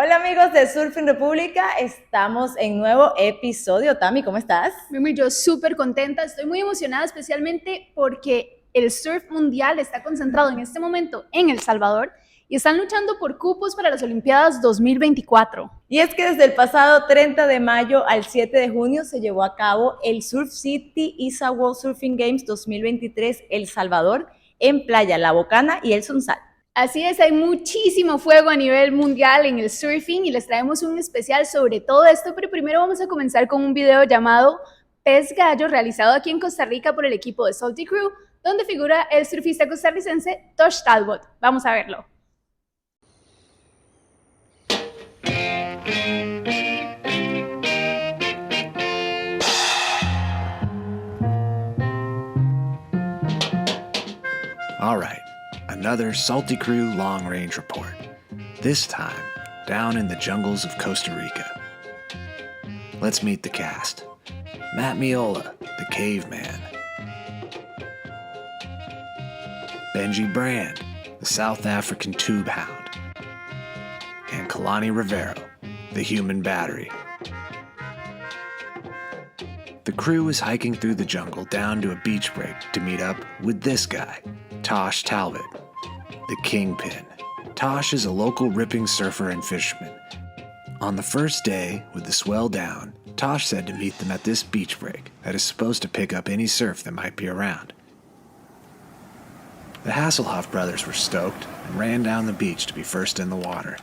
Hola amigos de Surfing República, estamos en nuevo episodio. Tami, ¿cómo estás? Yo súper contenta, estoy muy emocionada especialmente porque el surf mundial está concentrado en este momento en El Salvador y están luchando por cupos para las Olimpiadas 2024. Y es que desde el pasado 30 de mayo al 7 de junio se llevó a cabo el Surf City ISA World Surfing Games 2023 El Salvador en Playa La Bocana y El Sonsal. Así es, hay muchísimo fuego a nivel mundial en el surfing y les traemos un especial sobre todo esto, pero primero vamos a comenzar con un video llamado Pez Gallo, realizado aquí en Costa Rica por el equipo de Salty Crew, donde figura el surfista costarricense Tosh Talbot. Vamos a verlo. All right, another Salty Crew long-range report. This time, down in the jungles of Costa Rica. Let's meet the cast. Matt Miola, the caveman. Benji Brand, the South African tube hound. And Kalani Rivero, the human battery. The crew is hiking through the jungle down to a beach break to meet up with this guy, Tosh Talbot, the kingpin. Tosh is a local ripping surfer and fisherman. On the first day, with the swell down, Tosh said to meet them at this beach break that is supposed to pick up any surf that might be around. The Hasselhoff brothers were stoked and ran down the beach to be first in the water.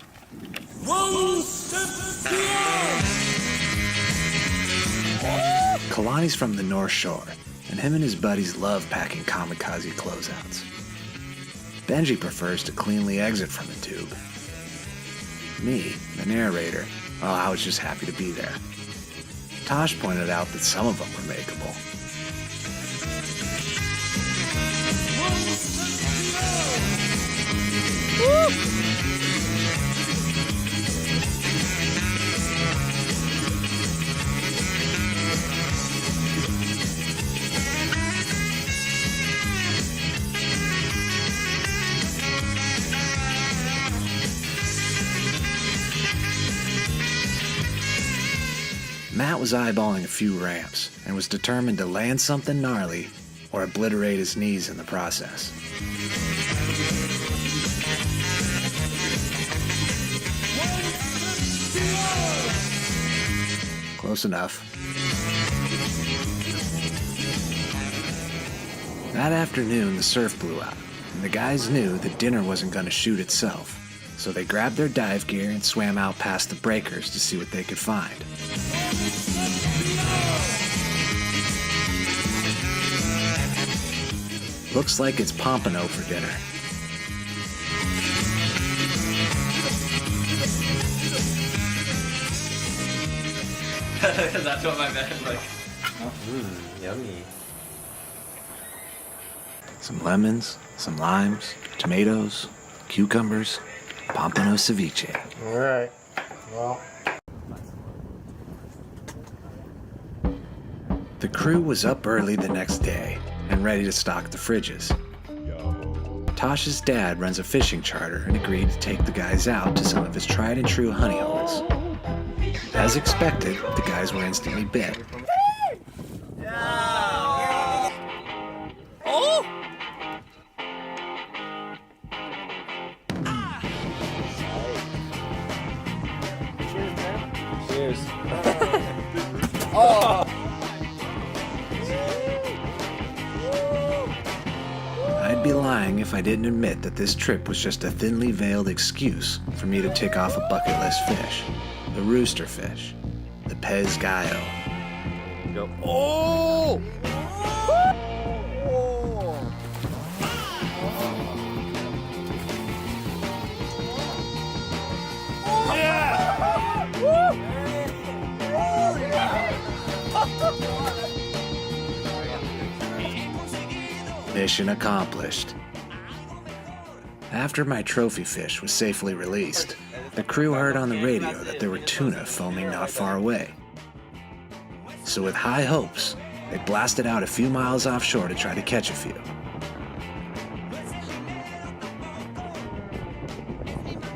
Kalani's from the North Shore, and him and his buddies love packing kamikaze closeouts. Benji prefers to cleanly exit from the tube. Me, the narrator, I was just happy to be there. Tosh pointed out that some of them were makeable. Matt was eyeballing a few ramps and was determined to land something gnarly or obliterate his knees in the process. Close enough. That afternoon, the surf blew out, and the guys knew that dinner wasn't going to shoot itself, so they grabbed their dive gear and swam out past the breakers to see what they could find. Looks like it's pompano for dinner. That's what my bed is like. Yummy. Some lemons, some limes, tomatoes, cucumbers, pompano ceviche. All right. Well. The crew was up early the next day and ready to stock the fridges. Tosh's dad runs a fishing charter and agreed to take the guys out to some of his tried and true honey holes. As expected, the guys were instantly bit. Cheers. I'd be lying if I didn't admit that this trip was just a thinly veiled excuse for me to tick off a bucket list fish. The rooster fish. The Pez Gallo. Go. Oh! Mission accomplished. After my trophy fish was safely released, the crew heard on the radio that there were tuna foaming not far away. So with high hopes, they blasted out a few miles offshore to try to catch a few.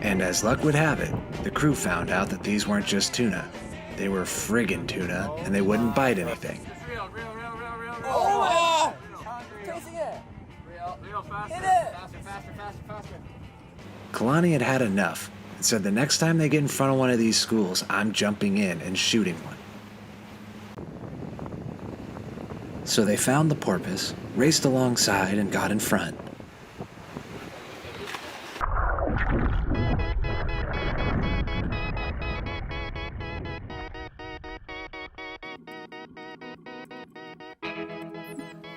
And as luck would have it, The crew found out that these weren't just tuna. They were friggin' tuna, and they wouldn't bite anything. Oh! Chasing it! Real, faster, Hit it! faster. Kalani had had enough and said the next time they get in front of one of these schools, I'm jumping in and shooting one. So they found the porpoise, raced alongside, and got in front.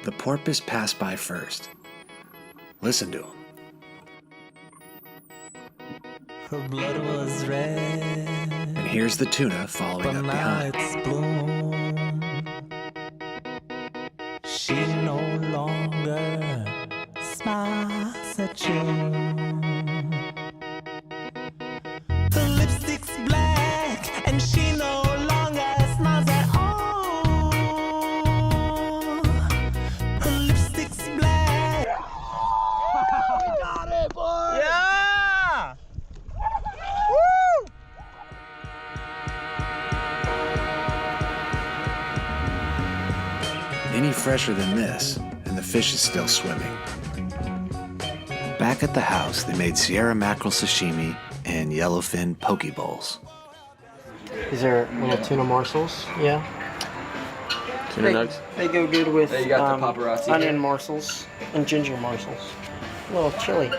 The porpoise passed by first. Listen to him. Her blood was red, And here's the tuna following but up now behind. it's bloom. She no longer smiles at you. Her lipstick's black, and she no longer smiles at all. Her lipstick's black. We got it, boys! Yeah! Any fresher than this, and the fish is still swimming. Back at the house, they made Sierra mackerel sashimi and yellowfin poke bowls. These are little tuna morsels, yeah. Tuna nugs? They go good with There you got the paparazzi onion here. morsels and ginger morsels. A little chili.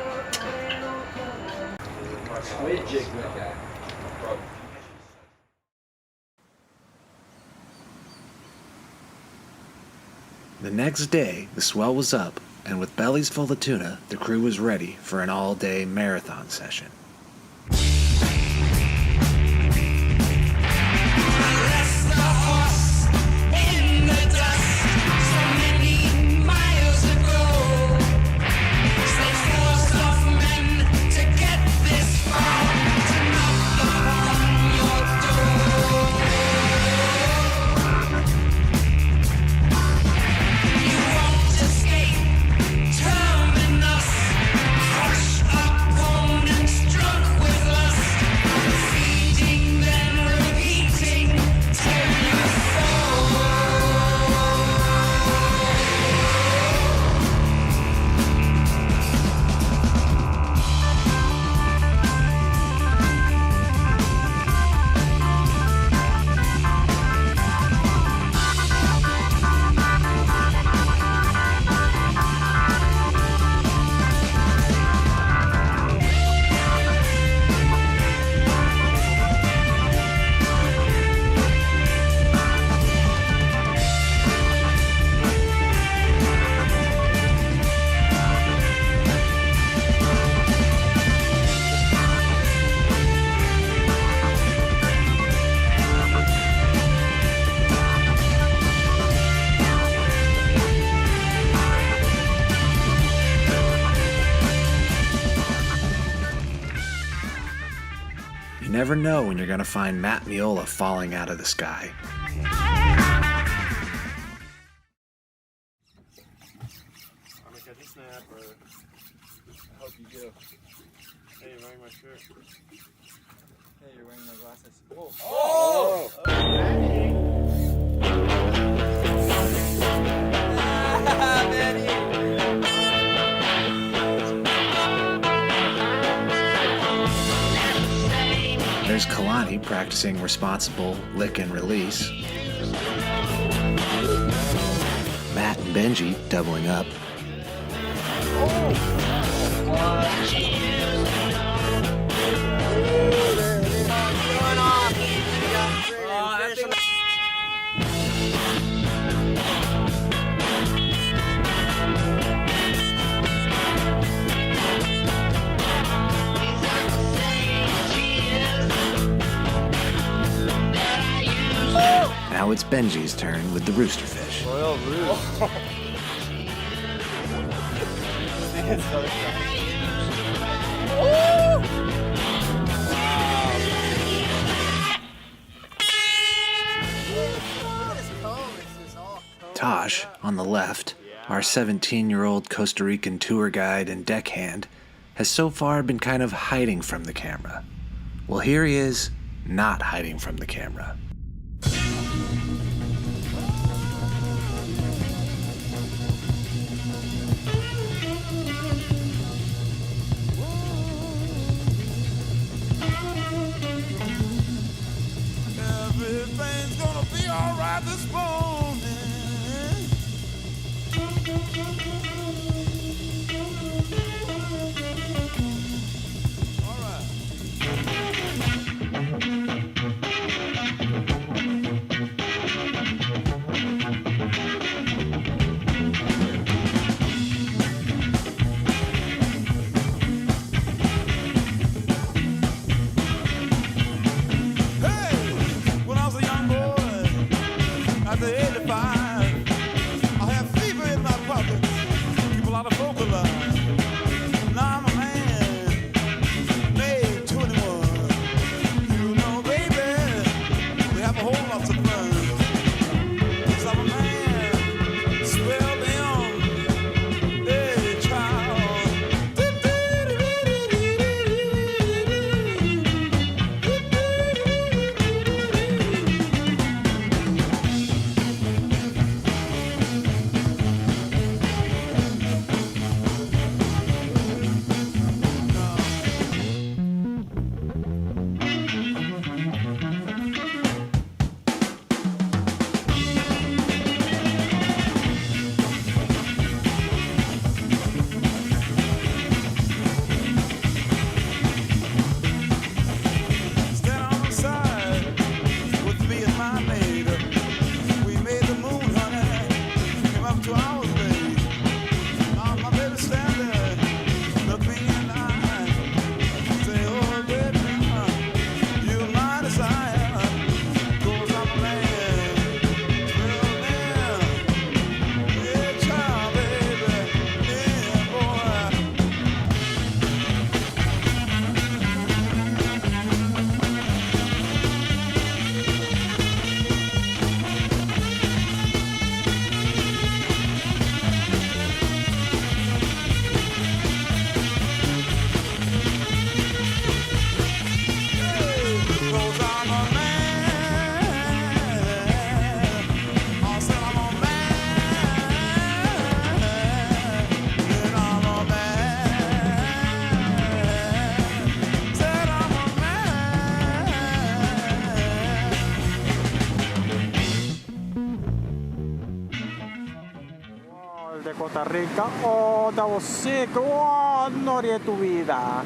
The next day, the swell was up, and with bellies full of tuna, the crew was ready for an all-day marathon session. You never know when you're going to find Matt Miola falling out of the sky. I'm gonna catch a snap, or I hope you do. Hey, you're wearing my shirt. Hey, you're wearing my glasses. Whoa. Oh! There's Kalani practicing responsible lick and release. Matt and Benji doubling up. Now it's Benji's turn with the roosterfish. Royal Roost. Tosh, on the left, our 17-year-old Costa Rican tour guide and deckhand, has so far been kind of hiding from the camera, Well, here he is, not hiding from the camera. Everything's gonna be alright this morning. De Costa Rica, oh, that was sick, oh, no haría tu vida.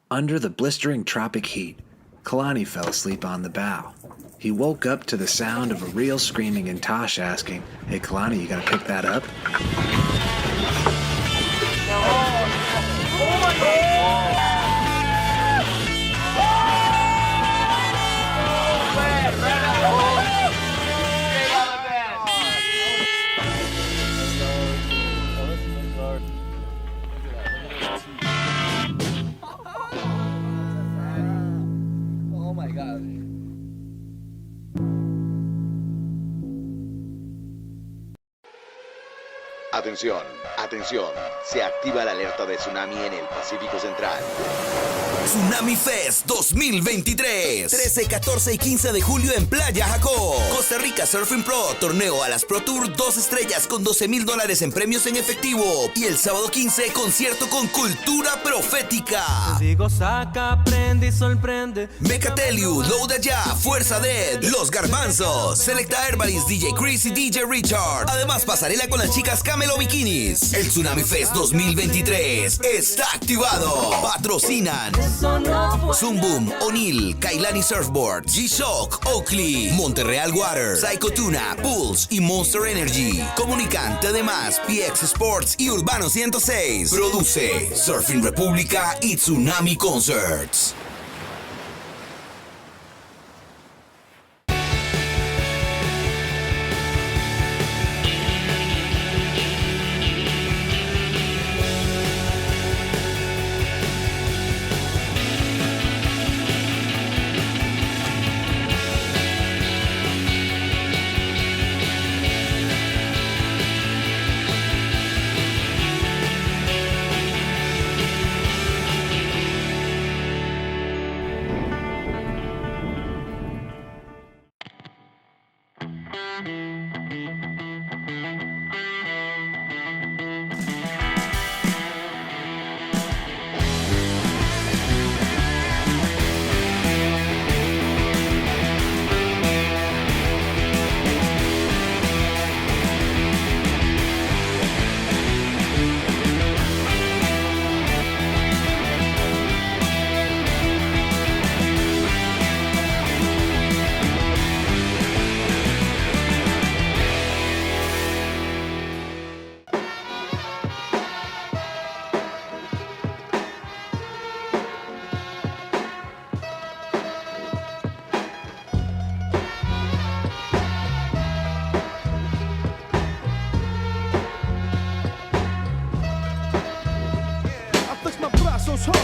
Under the blistering tropic heat, Kalani fell asleep on the bow. He woke up to the sound of a reel screaming and Tosh asking, "Hey Kalani, you gonna pick that up?" Oh my god. Atención, atención, se activa la alerta de tsunami en el Pacífico Central. Tsunami Fest 2023, 13, 14 y 15 de julio en Playa Jacó. Costa Rica Surfing Pro, torneo a las Pro Tour 2 estrellas con $12,000 en premios en efectivo. Y el sábado 15, concierto con cultura profética. Digo, saca, aprende y sorprende. Mecateliu, Load Allá, Fuerza Dead, Los Garbanzos, Selecta Herbalist, DJ Chris y DJ Richard. Además, pasarela con las chicas Camelo Bikinis. El Tsunami Fest 2023 está activado. Patrocinan Zoom Boom, O'Neill, Kailani Surfboard, G-Shock, Oakley, Monterreal Water, Psycho Tuna, Pulse y Monster Energy. Comunicante además, PX Sports y Urbano 106. Produce Surfing República y Tsunami Concerts.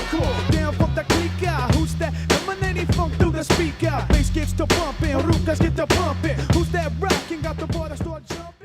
hardcore. Down from the clica. Who's that? Emanating funk through the speaker. Bass gets to pumping, Rucas get to pumping. Who's that rocking? Got the bar to start jumping.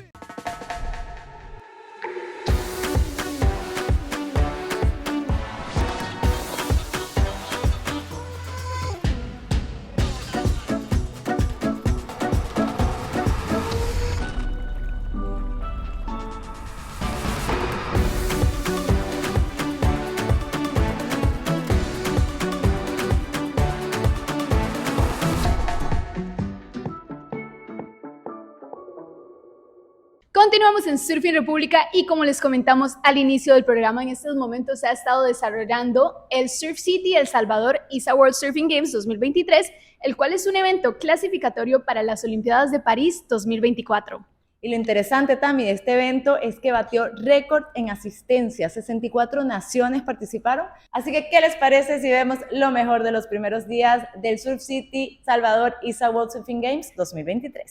Continuamos en Surfing República y como les comentamos al inicio del programa, en estos momentos se ha estado desarrollando el Surf City El Salvador ISA World Surfing Games 2023, el cual es un evento clasificatorio para las Olimpiadas de París 2024. Y lo interesante, Tami, de este evento es que batió récord en asistencia. 64 naciones participaron. Así que, ¿qué les parece si vemos lo mejor de los primeros días del Surf City Salvador ISA World Surfing Games 2023?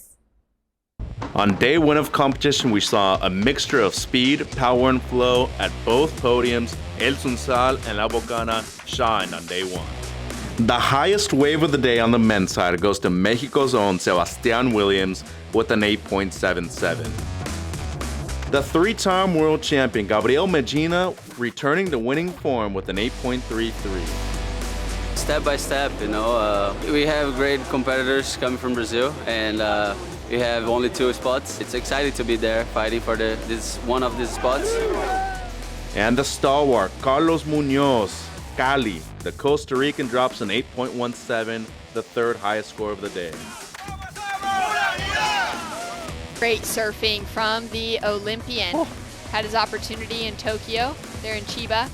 On day one of competition, we saw a mixture of speed, power, and flow at both podiums. El Sunsal and La Bocana shined on day one. The highest wave of the day on the men's side goes to Mexico's own Sebastián Williams with an 8.77. The three-time world champion Gabriel Medina returning to winning form with an 8.33. Step by step, we have great competitors coming from Brazil, and we have only 2 spots. It's exciting to be there fighting for this one of these spots. And the stalwart Carlos Muñoz, Cali, the Costa Rican, drops an 8.17, the third highest score of the day. Great surfing from the Olympian. Had his opportunity in Tokyo, there in Chiba.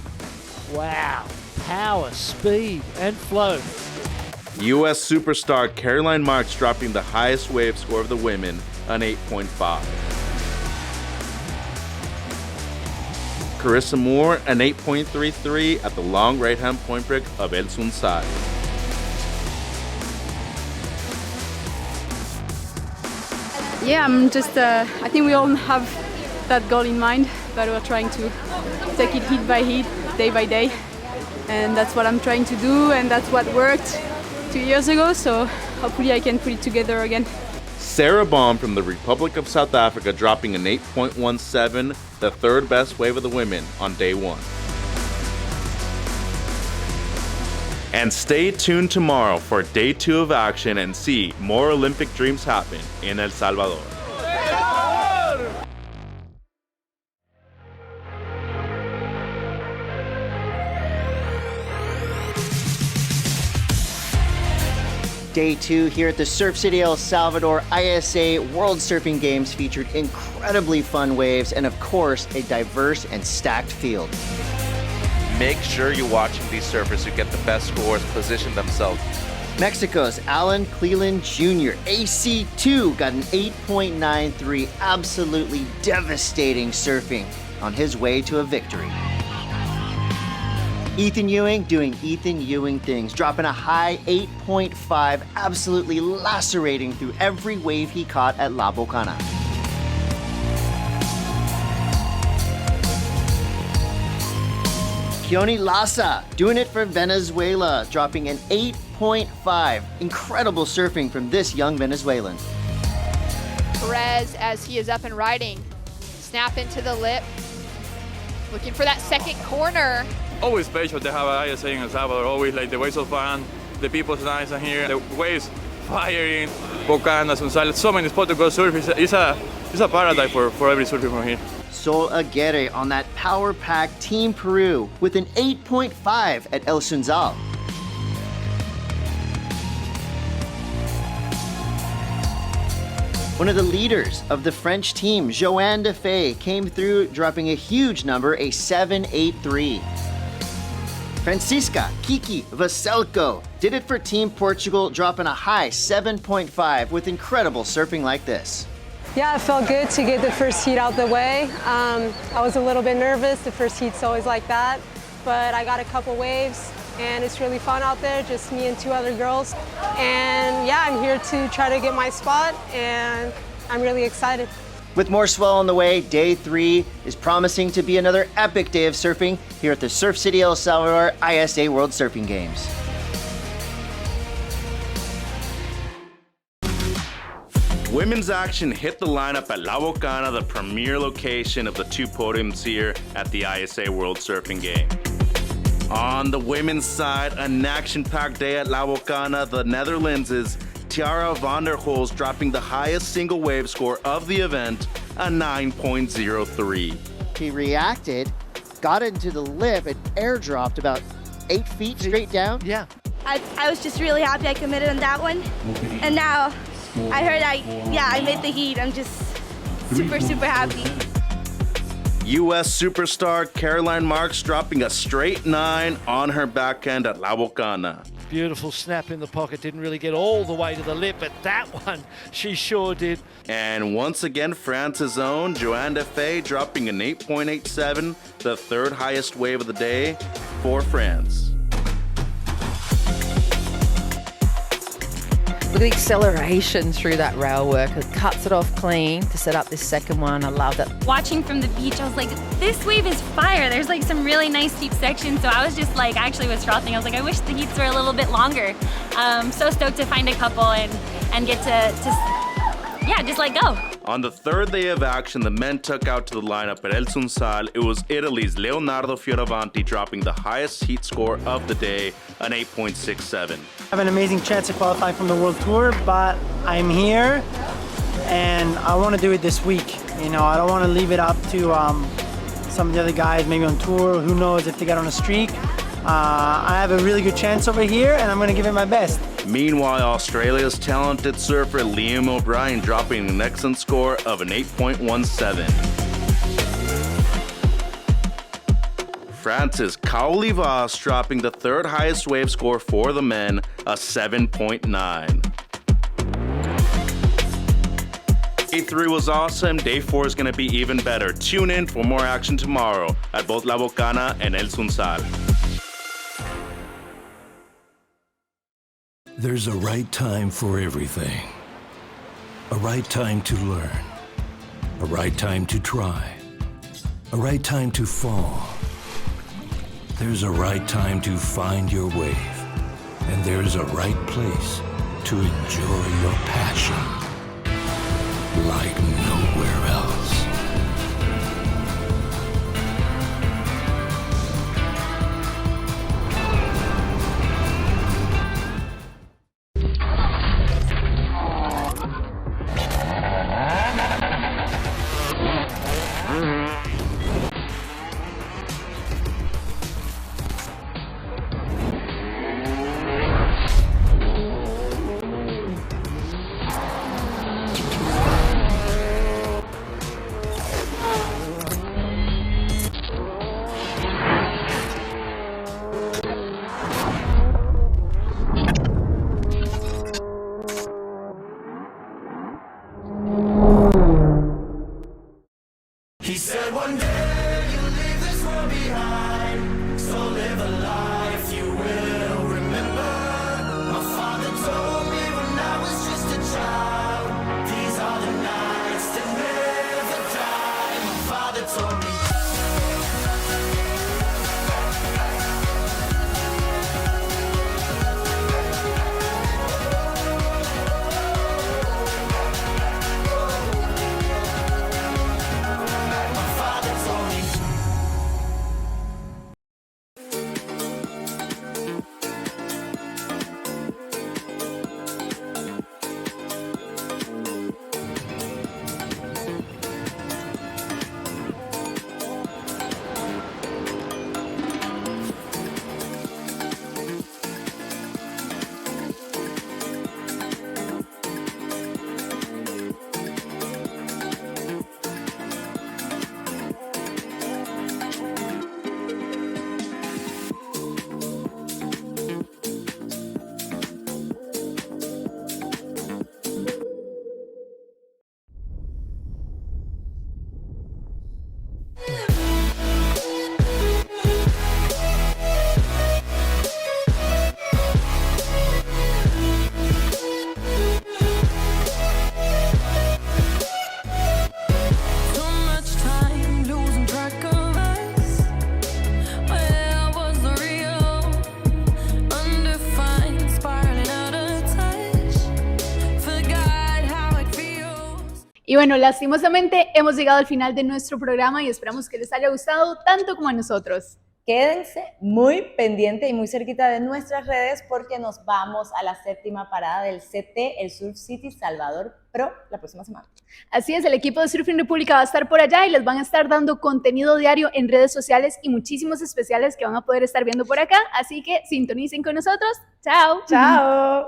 Wow, power, speed, and flow. U.S. superstar Caroline Marks dropping the highest wave score of the women, an 8.5. Carissa Moore, an 8.33 at the long right-hand point break of El Sunsal. Yeah, I think we all have that goal in mind, but we're trying to take it hit by hit, day by day. And that's what I'm trying to do, and that's what worked 2 years ago, so hopefully I can put it together again. Sarah Baum from the Republic of South Africa dropping an 8.17, the third best wave of the women on day one. And stay tuned tomorrow for day 2 of action and see more Olympic dreams happen in El Salvador. Day 2 here at the Surf City El Salvador ISA World Surfing Games featured incredibly fun waves and, of course, a diverse and stacked field. Make sure you're watching these surfers who get the best scores position themselves. Mexico's Alan Cleland Jr., AC2, got an 8.93, absolutely devastating surfing on his way to a victory. Ethan Ewing doing Ethan Ewing things, dropping a high 8.5, absolutely lacerating through every wave he caught at La Bocana. Keone Lassa doing it for Venezuela, dropping an 8.5. Incredible surfing from this young Venezuelan. Perez, as he is up and riding, snap into the lip, looking for that second corner. Always special to have an ISA in El Salvador. Always like the waves are fun, the people's nice in here, the waves firing, Bocana, Sunsal, so many spots to go surf. It's a paradise for every surfer from here. Sol Aguirre on that power pack Team Peru with an 8.5 at El Sunsal. One of the leaders of the French team, Joanne Defay, came through dropping a huge number, a 7.83. Francisca Kiki Vaselco did it for Team Portugal, dropping a high 7.5 with incredible surfing like this. Yeah, it felt good to get the first heat out the way. I was a little bit nervous. The first heat's always like that, but I got a couple waves and it's really fun out there, just me and 2 other girls. And yeah, I'm here to try to get my spot and I'm really excited. With more swell on the way, day 3 is promising to be another epic day of surfing here at the Surf City El Salvador ISA World Surfing Games. Women's action hit the lineup at La Bocana, the premier location of the 2 podiums here at the ISA World Surfing Game. On the women's side, an action-packed day at La Bocana, the Netherlands' Tiara van der Hulst dropping the highest single wave score of the event, a 9.03. He reacted, got into the lip, and airdropped about 8 feet straight down. Yeah. I was just really happy I committed on that one. And now I heard I made the heat. I'm just super, super happy. U.S. superstar Caroline Marks dropping a straight 9 on her backhand at La Bocana. Beautiful snap in the pocket. Didn't really get all the way to the lip, but that one she sure did. And once again, France's own Joanne Defay dropping an 8.87, the 3rd highest wave of the day for France. Look at the acceleration through that rail work. It cuts it off clean to set up this second one. I love that. Watching from the beach, I was like, this wave is fire. There's like some really nice steep sections. So I was just like, I actually was frothing. I was like, I wish the heats were a little bit longer. So stoked to find a couple and get to just let go. On the 3rd day of action, the men took out to the lineup at El Sunsal. It was Italy's Leonardo Fioravanti dropping the highest heat score of the day, an 8.67. I have an amazing chance to qualify from the World Tour, but I'm here and I want to do it this week. You know, I don't want to leave it up to some of the other guys, maybe on tour. Who knows if they get on a streak. I have a really good chance over here and I'm going to give it my best. Meanwhile, Australia's talented surfer Liam O'Brien dropping an excellent score of an 8.17. France's Kaoli Vaz dropping the 3rd highest wave score for the men, a 7.9. Day 3 was awesome. Day 4 is going to be even better. Tune in for more action tomorrow at both La Bocana and El Sunsal. There's a right time for everything. A right time to learn. A right time to try. A right time to fall. There's a right time to find your wave. And there's a right place to enjoy your passion like nowhere else. Y bueno, lastimosamente hemos llegado al final de nuestro programa y esperamos que les haya gustado tanto como a nosotros. Quédense muy pendiente y muy cerquita de nuestras redes porque nos vamos a la 7ª parada del CT, el Surf City Salvador Pro, la próxima semana. Así es, el equipo de Surfing República va a estar por allá y les van a estar dando contenido diario en redes sociales y muchísimos especiales que van a poder estar viendo por acá. Así que sintonicen con nosotros. ¡Chao! ¡Chao!